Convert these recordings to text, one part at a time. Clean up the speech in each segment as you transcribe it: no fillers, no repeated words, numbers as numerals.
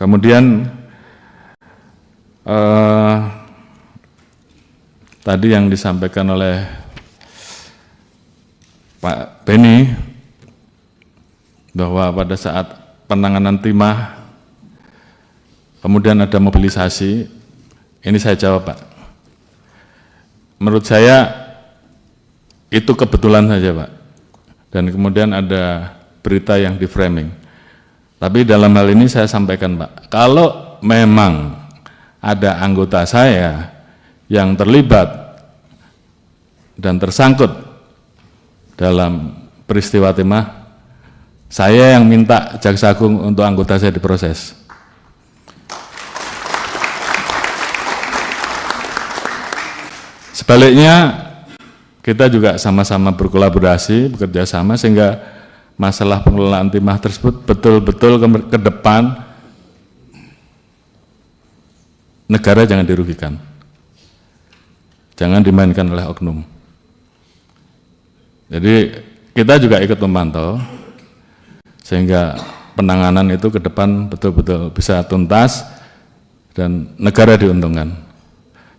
Kemudian tadi yang disampaikan oleh Pak Beni bahwa pada saat penanganan timah kemudian ada mobilisasi, ini saya jawab Pak. Menurut saya itu kebetulan saja Pak, dan kemudian ada berita yang di framing. Tapi dalam hal ini saya sampaikan Pak, kalau memang ada anggota saya yang terlibat dan tersangkut dalam peristiwa timah, saya yang minta Jaksa Agung untuk anggota saya diproses. Sebaliknya, kita juga sama-sama berkolaborasi, bekerja sama, sehingga masalah pengelolaan timah tersebut betul-betul ke depan negara jangan dirugikan, jangan dimainkan oleh oknum. Jadi kita juga ikut memantau sehingga penanganan itu ke depan betul-betul bisa tuntas dan negara diuntungkan.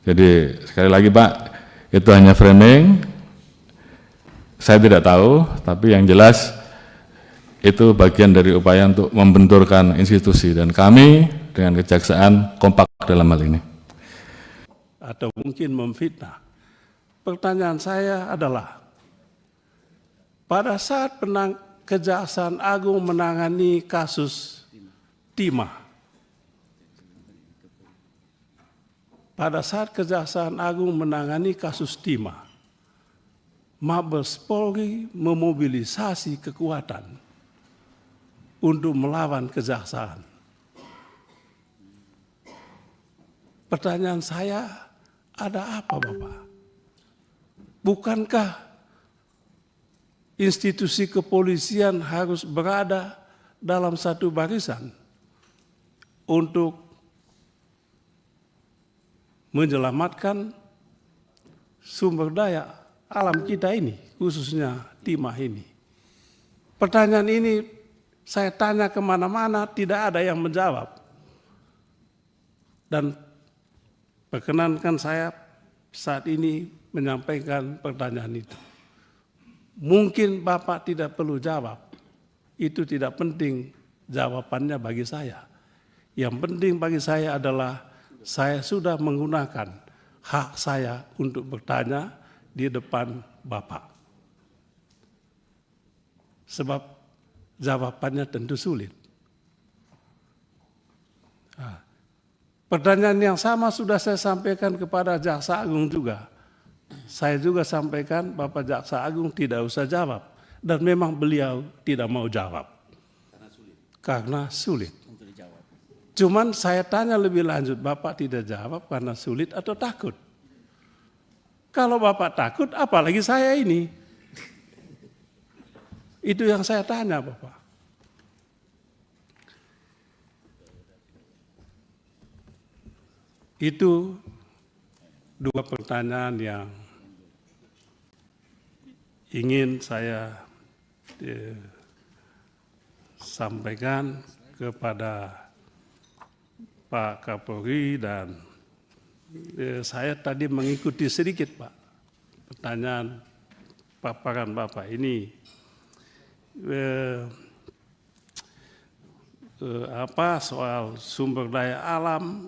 Jadi sekali lagi Pak, itu hanya framing, saya tidak tahu, tapi yang jelas itu bagian dari upaya untuk membenturkan institusi, dan kami dengan kejaksaan kompak dalam hal ini. Atau mungkin memfitnah. Pertanyaan saya adalah, pada saat Kejaksaan Agung menangani kasus timah, Mabes Polri memobilisasi kekuatan untuk melawan kejaksaan. Pertanyaan saya, ada apa Bapak? Bukankah institusi kepolisian harus berada dalam satu barisan untuk menyelamatkan sumber daya alam kita ini, khususnya timah ini? Pertanyaan ini saya tanya kemana-mana, tidak ada yang menjawab. Dan perkenankan saya saat ini menyampaikan pertanyaan itu. Mungkin Bapak tidak perlu jawab, itu tidak penting jawabannya bagi saya. Yang penting bagi saya adalah saya sudah menggunakan hak saya untuk bertanya di depan Bapak. Sebab jawabannya tentu sulit. Pertanyaan yang sama sudah saya sampaikan kepada Jaksa Agung juga. Saya juga sampaikan Bapak Jaksa Agung tidak usah jawab. Dan memang beliau tidak mau jawab. Karena sulit. Cuman saya tanya lebih lanjut, Bapak tidak jawab karena sulit atau takut? Kalau Bapak takut, apalagi saya ini? Itu yang saya tanya Bapak. Itu dua pertanyaan yang ingin saya sampaikan kepada Pak Kapolri, dan saya tadi mengikuti sedikit Pak pertanyaan paparan Bapak ini. Soal sumber daya alam,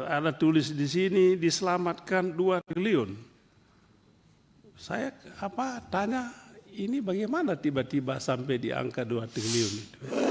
ada tulis di sini diselamatkan 2 triliun. Saya tanya ini bagaimana tiba-tiba sampai di angka 2 triliun itu.